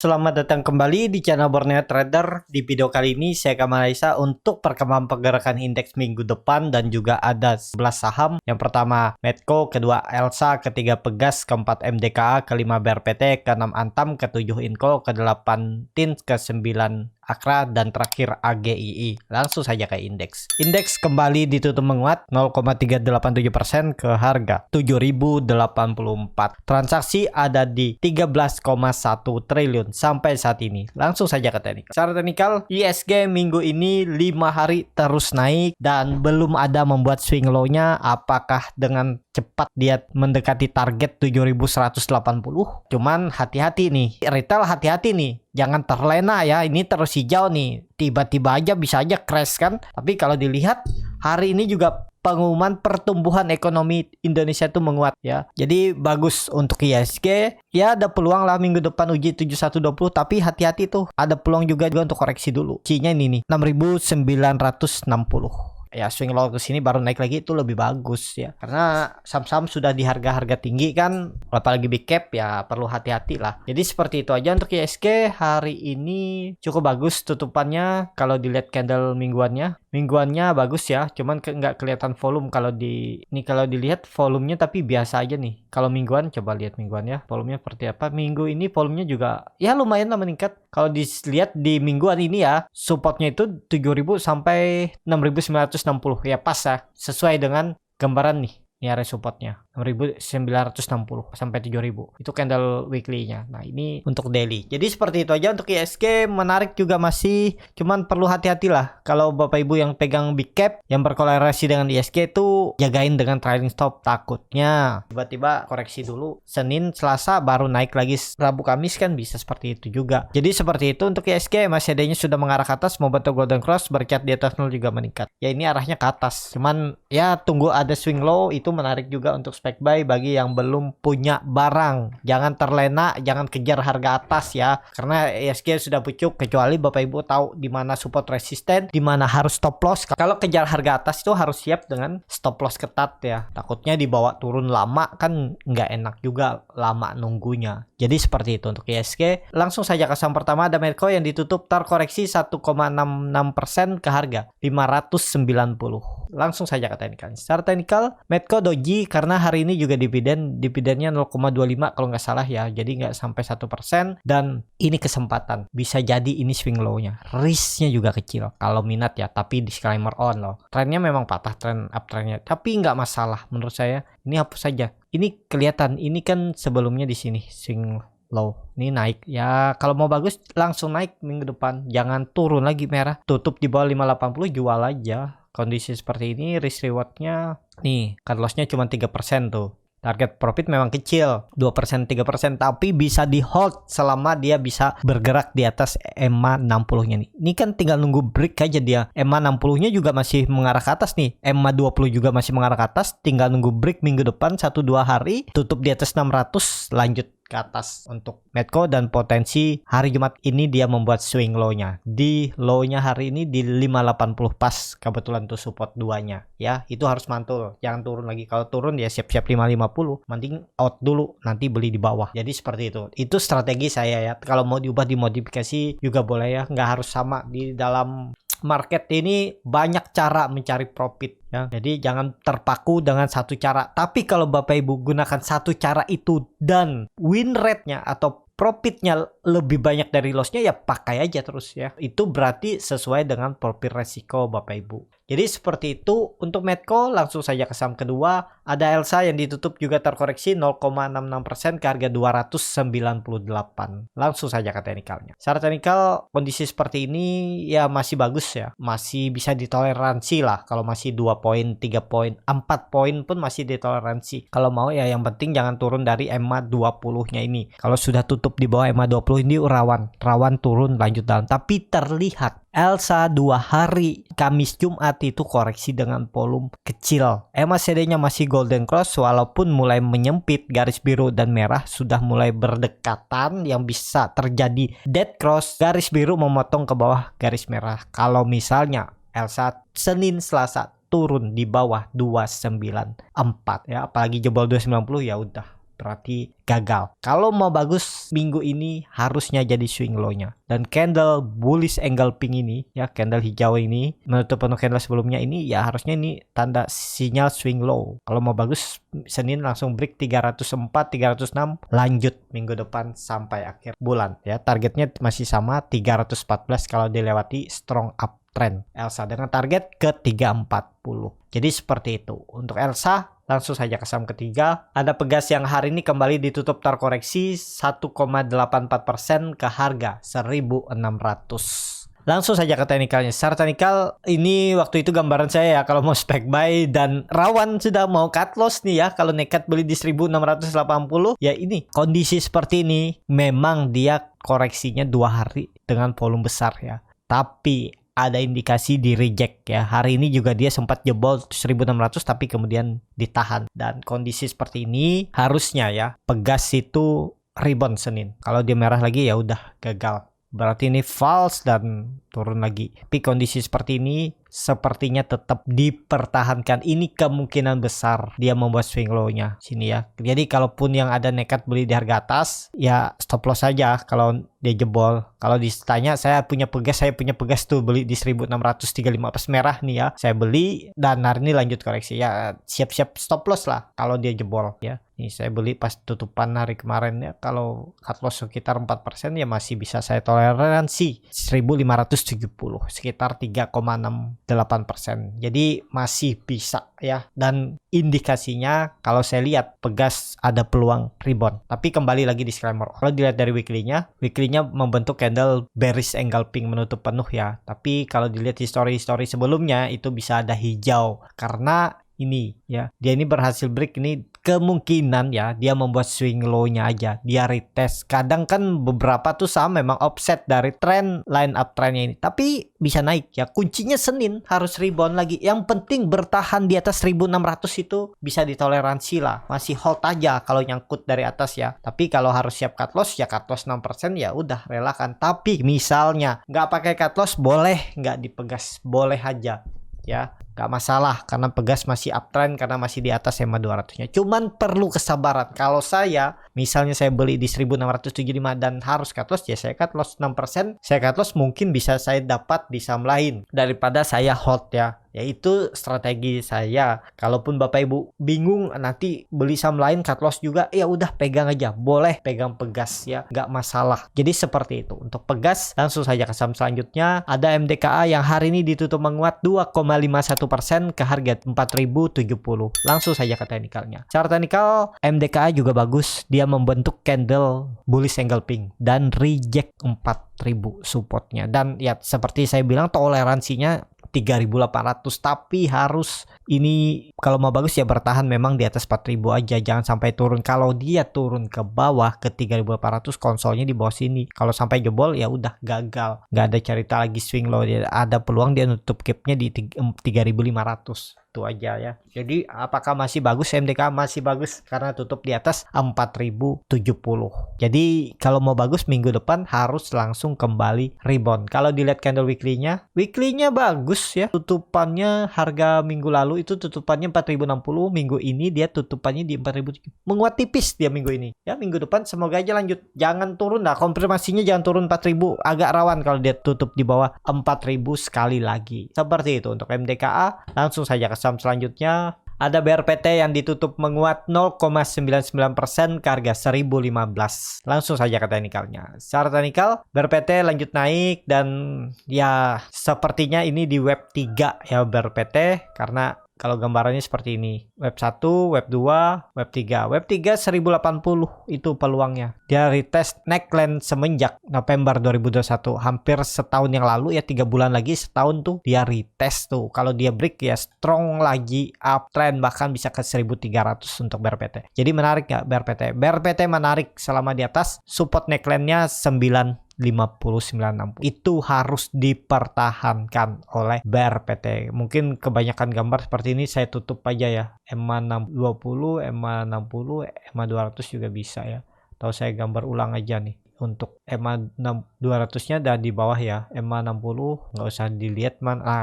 Selamat datang kembali di channel Borneo Trader. Di video kali ini saya akan menganalisa untuk perkembangan pergerakan indeks minggu depan dan juga ada 11 saham. Yang pertama Medco, kedua Elsa, ketiga Pegas, keempat MDKA, kelima BRPT, keenam Antam, ketujuh Inco, kedelapan Tins, ke-9 Akra, dan terakhir AGII. Langsung saja ke indeks. Indeks kembali ditutup menguat 0,387% ke harga 7.084. Transaksi ada di 13,1 triliun sampai saat ini. Langsung saja ke teknikal. Secara teknikal, ISG minggu ini 5 hari terus naik dan belum ada membuat swing low-nya. Apakah dengan cepat dia mendekati target 7.180? Cuman hati-hati nih, retail hati-hati nih. Jangan terlena ya, ini terus hijau nih. Tiba-tiba aja bisa aja crash kan. Tapi kalau dilihat hari ini juga pengumuman pertumbuhan ekonomi Indonesia itu menguat ya. Jadi bagus untuk ISG. Ya ada peluang lah minggu depan uji 7120, tapi hati-hati tuh. Ada peluang juga untuk koreksi dulu. C-nya ini nih 6.960. Ya swing low ke sini baru naik lagi itu lebih bagus ya, karena saham-saham sudah di harga-harga tinggi kan, apalagi big cap ya perlu hati-hati lah. Jadi seperti itu aja untuk ISG. Hari ini cukup bagus tutupannya. Kalau dilihat candle mingguannya bagus ya, cuman nggak kelihatan volume. Kalau kalau dilihat volumenya tapi biasa aja nih. Kalau mingguan coba lihat mingguannya volumenya seperti apa. Minggu ini volumenya juga ya lumayan lah meningkat. Kalau dilihat di mingguan ini ya, supportnya itu 7.000 sampai 6.960 ya, pas ya, sesuai dengan gambaran nih. Ini area supportnya 6.960 sampai 7.000. Itu candle weekly-nya. Nah, ini untuk daily. Jadi seperti itu aja untuk ISG. Menarik juga masih, cuman perlu hati-hati lah. Kalau Bapak Ibu yang pegang big cap, yang berkolerasi dengan ISG itu jagain dengan trailing stop. Takutnya tiba-tiba koreksi dulu. Senin, Selasa baru naik lagi. Rabu, Kamis kan bisa seperti itu juga. Jadi seperti itu untuk ISG. Masih adanya sudah mengarah ke atas, mau bentuk golden cross, bercat di atas 0 juga meningkat. Ya ini arahnya ke atas. Cuman ya tunggu ada swing low, itu menarik juga untuk spek buy bagi yang belum punya barang. Jangan terlena, jangan kejar harga atas ya, karena ISG sudah pucuk. Kecuali Bapak Ibu tahu di mana support resisten, di mana harus stop loss. Kalau kejar harga atas itu harus siap dengan stop loss ketat ya. Takutnya dibawa turun lama kan nggak enak juga lama nunggunya. Jadi seperti itu untuk ISG. Langsung saja ke saham pertama ada Medco yang ditutup terkoreksi 1,66% ke harga 590. Langsung saja ke teknikal. Secara teknikal Medco doji karena hari ini juga dividennya 0,25 kalau nggak salah ya, jadi nggak sampai 1%. Dan ini kesempatan, bisa jadi ini swing low-nya, risknya juga kecil kalau minat ya, tapi disclaimer on loh, trennya memang patah, tren uptrendnya, tapi nggak masalah menurut saya. Ini hapus saja, ini kelihatan, ini kan sebelumnya di sini swing low, ini naik ya. Kalau mau bagus langsung naik minggu depan, jangan turun lagi merah, tutup di bawah 580 jual aja. Kondisi seperti ini risk rewardnya nih, cut loss-nya cuma 3% tuh. Target profit memang kecil, 2%, 3%, tapi bisa di hold selama dia bisa bergerak di atas EMA 60-nya nih. Ini kan tinggal nunggu break aja dia. EMA 60-nya juga masih mengarah ke atas nih. EMA 20 juga masih mengarah ke atas, tinggal nunggu break minggu depan 1-2 hari, tutup di atas 600, lanjut ke atas untuk Medco. Dan potensi hari Jumat ini dia membuat swing low-nya. Di low-nya hari ini di 580 pas, kebetulan tuh support 2-nya ya. Itu harus mantul, jangan turun lagi. Kalau turun ya siap-siap 550, mending out dulu, nanti beli di bawah. Jadi seperti itu strategi saya ya. Kalau mau diubah dimodifikasi juga boleh ya, nggak harus sama. Di dalam market ini banyak cara mencari profit ya. Jadi jangan terpaku dengan satu cara. Tapi kalau Bapak Ibu gunakan satu cara itu dan win rate-nya atau profitnya lebih banyak dari loss-nya, ya pakai aja terus ya. Itu berarti sesuai dengan profil resiko Bapak Ibu. Jadi seperti itu untuk Medco. Langsung saja ke saham kedua ada Elsa yang ditutup juga terkoreksi 0,66% ke harga 298. Langsung saja ke teknikalnya. Secara teknikal kondisi seperti ini ya masih bagus ya, masih bisa ditoleransi lah. Kalau masih 2 poin, 3 poin, 4 poin pun masih ditoleransi. Kalau mau ya yang penting jangan turun dari EMA 20-nya ini. Kalau sudah tutup di bawah EMA 20 ini rawan turun lanjut dalam. Tapi terlihat Elsa 2 hari Kamis Jumat itu koreksi dengan volume kecil. MACD-nya masih golden cross walaupun mulai menyempit, garis biru dan merah sudah mulai berdekatan yang bisa terjadi dead cross, garis biru memotong ke bawah garis merah. Kalau misalnya Elsa Senin Selasa turun di bawah 294 ya, apalagi jebol 290 ya udah berarti gagal. Kalau mau bagus minggu ini harusnya jadi swing low-nya. Dan candle bullish engulfing ini ya, candle hijau ini menutup penuh candle sebelumnya ini ya harusnya ini tanda sinyal swing low. Kalau mau bagus Senin langsung break 304, 306 lanjut minggu depan sampai akhir bulan ya. Targetnya masih sama 314 kalau dilewati strong uptrend Elsa dengan target ke 340. Jadi seperti itu. Untuk Elsa langsung saja ke saham ketiga. Ada Pegas yang hari ini kembali ditutup terkoreksi 1,84% ke harga 1.600. Langsung saja ke teknikalnya. Secara teknikal ini waktu itu gambaran saya ya kalau mau spek buy dan rawan sudah mau cut loss nih ya. Kalau nekat beli di 1.680 ya ini kondisi seperti ini memang dia koreksinya 2 hari dengan volume besar ya. Tapi ada indikasi di reject ya. Hari ini juga dia sempat jebol 1.600 tapi kemudian ditahan. Dan kondisi seperti ini harusnya ya Pegas itu rebound Senin. Kalau dia merah lagi ya udah gagal. Berarti ini false dan turun lagi. Tapi kondisi seperti ini sepertinya tetap dipertahankan. Ini kemungkinan besar dia membuat swing low-nya sini ya. Jadi kalaupun yang ada nekat beli di harga atas, ya stop loss saja kalau dia jebol. Kalau ditanya saya punya Pegas tuh beli di 1.635 pas merah nih ya. Saya beli dan hari ini lanjut koreksi. Ya siap-siap stop loss lah kalau dia jebol ya. Ini saya beli pas tutupan hari kemarin ya. Kalau cut loss sekitar 4% ya masih bisa saya toleransi 1.570 sekitar 3,68%. Jadi masih bisa ya. Dan indikasinya kalau saya lihat Pegas ada peluang rebound. Tapi kembali lagi disclaimer. Kalau dilihat dari weekly-nya membentuk candle bearish engulfing menutup penuh ya. Tapi kalau dilihat history sebelumnya itu bisa ada hijau karena ini ya. Dia ini berhasil break ini kemungkinan ya dia membuat swing low-nya aja. Dia retest. Kadang kan beberapa tuh saham memang offset dari trend line up trendnya ini. Tapi bisa naik ya. Kuncinya Senin harus rebound lagi. Yang penting bertahan di atas 1.600 itu bisa ditoleransi lah. Masih hold aja kalau nyangkut dari atas ya. Tapi kalau harus siap cut loss ya cut loss 6% ya udah relakan. Tapi misalnya nggak pakai cut loss boleh nggak dipegas. Boleh aja ya. Gak masalah karena Pegas masih uptrend karena masih di atas EMA 200-nya. Cuman perlu kesabaran. Kalau saya misalnya saya beli di 1.675 dan harus cut loss ya saya cut loss 6%. Saya cut loss mungkin bisa saya dapat di saham lain daripada saya hold ya. Yaitu strategi saya. Kalaupun Bapak Ibu bingung nanti beli saham lain cut loss juga, ya udah pegang aja. Boleh pegang Pegas ya, nggak masalah. Jadi seperti itu. Untuk Pegas langsung saja ke saham selanjutnya. Ada MDKA yang hari ini ditutup menguat 2,51% ke harga 4.070. Langsung saja ke teknikalnya. Secara teknikal MDKA juga bagus. Dia membentuk candle bullish engulfing dan reject 4.000 supportnya. Dan ya seperti saya bilang toleransinya 3.800 tapi harus ini kalau mau bagus ya bertahan memang di atas 4.000 aja, jangan sampai turun. Kalau dia turun ke bawah ke 3.800 konsolnya di bawah sini. Kalau sampai jebol ya udah gagal, nggak ada cerita lagi swing low. Dia ada peluang dia nutup gapnya di 3.500. Itu aja ya. Jadi apakah masih bagus? MDK masih bagus karena tutup di atas 4.070. Jadi kalau mau bagus minggu depan harus langsung kembali rebound. Kalau dilihat candle weekly-nya bagus ya. Tutupannya harga minggu lalu itu tutupannya 4.060, minggu ini dia tutupannya di 4.000. Menguat tipis dia minggu ini. Ya minggu depan semoga aja lanjut. Jangan turun dah. Konfirmasinya jangan turun 4.000. Agak rawan kalau dia tutup di bawah 4.000 sekali lagi. Seperti itu untuk MDKA. Langsung saja ke saham selanjutnya. Ada BRPT yang ditutup menguat 0,99% ke harga 1.015. Langsung saja ke teknikalnya. Secara teknikal BRPT lanjut naik dan ya sepertinya ini di web 3 ya BRPT karena kalau gambarannya seperti ini. Web 1, web 2, web 3. Web 3 1080 itu peluangnya. Dia retest neckline semenjak November 2021. Hampir setahun yang lalu ya 3 bulan lagi setahun tuh dia retest tuh. Kalau dia break ya strong lagi uptrend bahkan bisa ke 1.300 untuk BRPT. Jadi menarik nggak BRPT? BRPT menarik selama di atas. Support neckline-nya 5960 itu harus dipertahankan oleh BRPT. Mungkin kebanyakan gambar seperti ini saya tutup aja ya. EMA 620, EMA 60, EMA 200 juga bisa ya. Atau saya gambar ulang aja nih. Untuk EMA 200-nya ada di bawah ya. EMA 60 nggak usah dilihat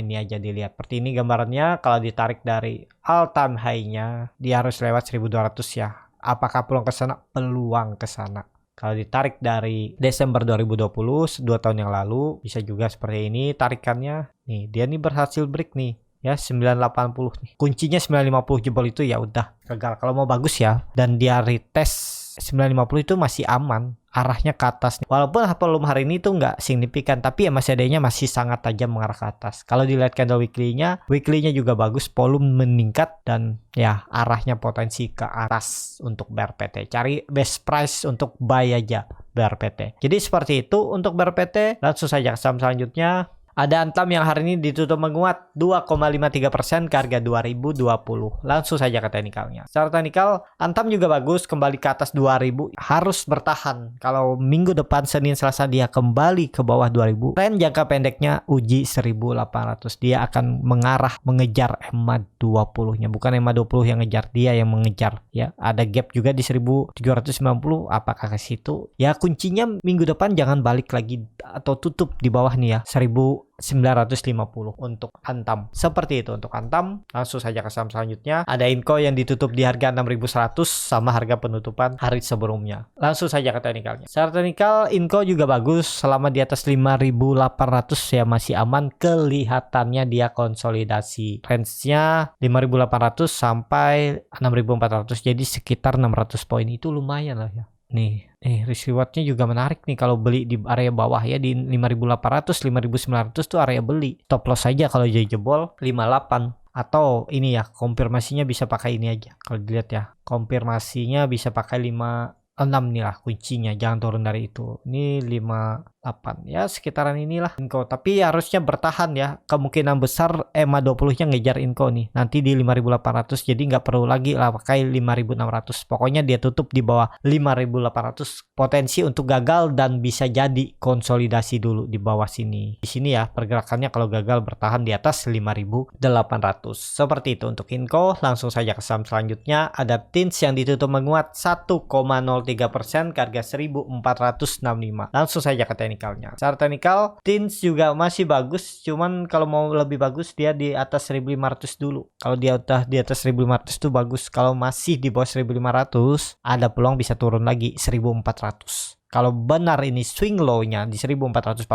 ini aja dilihat. Seperti ini gambarannya kalau ditarik dari all time high-nya dia harus lewat 1200 ya. Apakah peluang ke sana? Peluang ke sana. Kalau ditarik dari Desember 2020, 2 tahun yang lalu, bisa juga seperti ini tarikannya. Nih, dia nih berhasil break nih. Ya 980 nih. Kuncinya 950 jebol itu ya udah gagal. Kalau mau bagus ya dan dia retest 950 itu masih aman, arahnya ke atas nih. Walaupun volume hari ini tuh nggak signifikan, tapi ya masih adanya masih sangat tajam mengarah ke atas. Kalau dilihat candle weekly-nya juga bagus, volume meningkat dan ya arahnya potensi ke atas untuk BRPT. Cari best price untuk buy aja BRPT. Jadi seperti itu untuk BRPT. Langsung saja ke saham selanjutnya. Ada Antam yang hari ini ditutup menguat 2,53% ke harga 2020. Langsung saja ke teknikalnya. Secara teknikal, Antam juga bagus kembali ke atas 2000. Harus bertahan. Kalau minggu depan Senin Selasa dia kembali ke bawah 2000. Tren jangka pendeknya uji 1800. Dia akan mengejar EMA 20-nya. Bukan EMA 20 yang ngejar, dia yang mengejar. Ya, ada gap juga di 1790. Apakah ke situ? Ya kuncinya minggu depan jangan balik lagi atau tutup di bawah nih ya 1950 untuk Antam. Seperti itu untuk Antam. Langsung saja ke saham selanjutnya. Ada Inco yang ditutup di harga 6100 sama harga penutupan hari sebelumnya. Langsung saja ke teknikalnya. Secara teknikal Inco juga bagus selama di atas 5800 ya masih aman. Kelihatannya dia konsolidasi. Range-nya 5800 sampai 6400. Jadi sekitar 600 poin itu lumayan lah ya. Nih, risk rewardnya juga menarik nih kalau beli di area bawah ya di 5800, 5900 tuh area beli. Stop loss saja kalau jadi jebol 58 atau ini ya konfirmasinya bisa pakai ini aja. Kalau dilihat ya, konfirmasinya bisa pakai 56 nih lah kuncinya, jangan turun dari itu. Ini 58 ya sekitaran inilah Inco, tapi harusnya bertahan ya. Kemungkinan besar EMA 20-nya ngejar Inco nih nanti di 5800, jadi nggak perlu lagi lah pakai 5600. Pokoknya dia tutup di bawah 5800, potensi untuk gagal dan bisa jadi konsolidasi dulu di bawah sini. Di sini ya pergerakannya kalau gagal bertahan di atas 5800. Seperti itu untuk Inco. Langsung saja ke saham selanjutnya. Ada TINS yang ditutup menguat 1,03% ke harga 1465. Langsung saja ke teknikalnya. Secara teknikal TINS juga masih bagus, cuman kalau mau lebih bagus dia di atas 1500 dulu. Kalau dia udah di atas 1500 tuh bagus. Kalau masih di bawah 1500 ada peluang bisa turun lagi 1400. Kalau benar ini swing low-nya di 1440,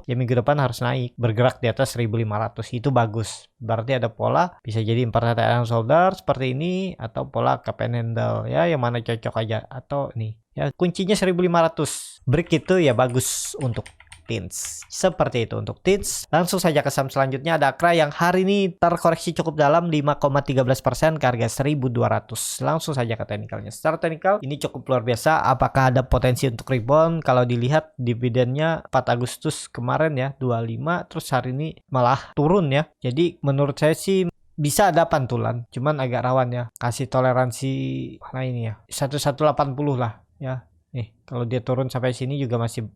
ya minggu depan harus naik, bergerak di atas 1500. Itu bagus. Berarti ada pola, bisa jadi 4 triangle shoulder seperti ini, atau pola cup and handle, ya yang mana cocok aja. Atau nih, ya kuncinya 1500. Break itu ya bagus untuk TINS. Seperti itu untuk TINS. Langsung saja ke saham selanjutnya. Ada Akra yang hari ini terkoreksi cukup dalam 5,13% ke harga 1200. Langsung saja ke teknikalnya. Secara teknikal ini cukup luar biasa. Apakah ada potensi untuk rebound? Kalau dilihat dividennya 4 Agustus kemarin ya 25, terus hari ini malah turun ya. Jadi menurut saya sih bisa ada pantulan, cuman agak rawan ya. Kasih toleransi mana ini ya 1180 lah ya. Nih, kalau dia turun sampai sini juga masih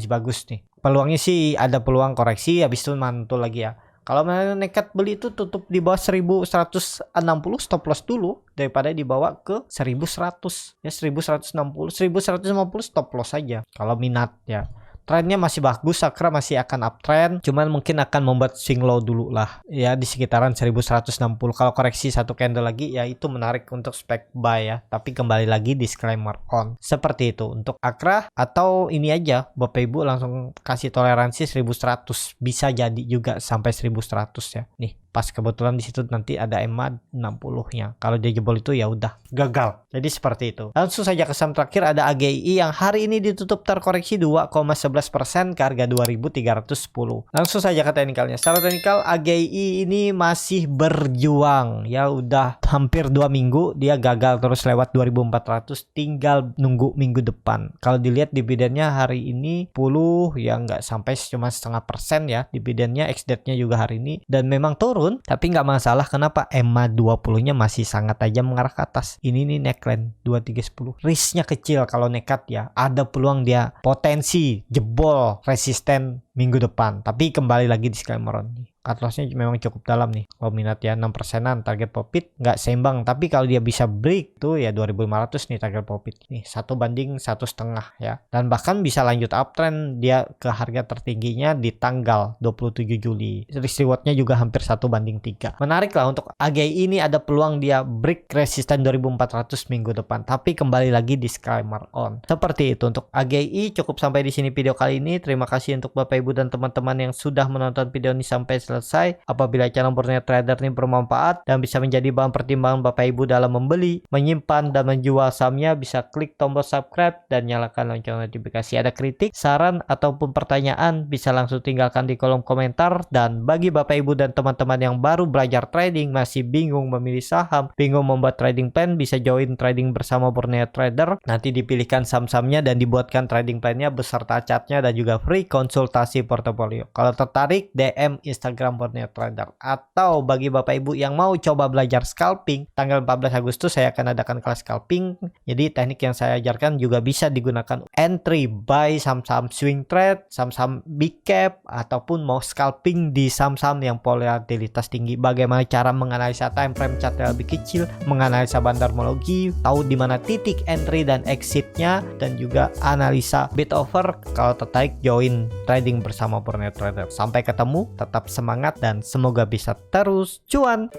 bagus nih. Peluangnya sih ada peluang koreksi, habis itu mantul lagi ya. Kalau nekat beli itu tutup di bawah 1160, stop loss dulu daripada dibawa ke 1100. Ya 1160, 1150 stop loss aja kalau minat ya. Trennya masih bagus, Akra masih akan uptrend, cuman mungkin akan membuat swing low dulu lah ya di sekitaran 1160. Kalau koreksi satu candle lagi ya itu menarik untuk spek buy ya, tapi kembali lagi disclaimer on. Seperti itu untuk Akra. Atau ini aja Bapak Ibu langsung kasih toleransi 1100, bisa jadi juga sampai 1100 ya. Nih pas kebetulan di situ nanti ada EMA 60-nya. Kalau dia jebol itu ya udah gagal. Jadi seperti itu. Langsung saja ke saham terakhir ada AGI yang hari ini ditutup terkoreksi 2,11% ke harga 2310. Langsung saja ke teknikalnya. Secara teknikal AGI ini masih berjuang. Ya udah hampir 2 minggu dia gagal terus lewat 2400, tinggal nunggu minggu depan. Kalau dilihat dividennya hari ini 10 ya nggak sampai, cuma 0,5% ya dividennya. Ex-date-nya juga hari ini dan memang turun, tapi nggak masalah. Kenapa? EMA 20-nya masih sangat tajam mengarah ke atas. Ini nih neckline 2310. Risknya kecil kalau nekat ya. Ada peluang dia potensi jebol resisten minggu depan. Tapi kembali lagi disclaimer cut lossnya memang cukup dalam nih. Kalau minat ya 6%-an target profit nggak seimbang, tapi kalau dia bisa break tuh ya 2.500 nih target profit nih, 1/1,5 ya, dan bahkan bisa lanjut uptrend dia ke harga tertingginya di tanggal 27 Juli. Risk rewardnya juga hampir 1/3. Menarik lah untuk AGI ini, ada peluang dia break resisten 2400 minggu depan, tapi kembali lagi disclaimer on. Seperti itu untuk AGI. Cukup sampai di sini video kali ini. Terima kasih untuk Bapak Ibu dan teman-teman yang sudah menonton video ini sampai selesai. Apabila channel Borneo Trader ini bermanfaat dan bisa menjadi bahan pertimbangan Bapak Ibu dalam membeli, menyimpan, dan menjual sahamnya, bisa klik tombol subscribe dan nyalakan lonceng notifikasi. Ada kritik, saran, ataupun pertanyaan, bisa langsung tinggalkan di kolom komentar. Dan bagi Bapak Ibu dan teman-teman yang baru belajar trading, masih bingung memilih saham, bingung membuat trading plan, bisa join trading bersama Borneo Trader. Nanti dipilihkan saham-sahamnya dan dibuatkan trading plan-nya beserta chartnya dan juga free konsultasi portofolio. Kalau tertarik, DM Instagram Borneo Trader. Atau bagi Bapak Ibu yang mau coba belajar scalping, tanggal 14 Agustus saya akan adakan kelas scalping. Jadi teknik yang saya ajarkan juga bisa digunakan entry buy saham-saham swing trade, saham-saham big cap, ataupun mau scalping di saham-saham yang volatilitas tinggi. Bagaimana cara menganalisa time frame chart yang lebih kecil, menganalisa bandarmologi, tahu di mana titik entry dan exitnya, dan juga analisa bid offer. Kalau tertarik, join trading bersama Borneo Trader. Sampai ketemu, tetap semangat dan semoga bisa terus cuan.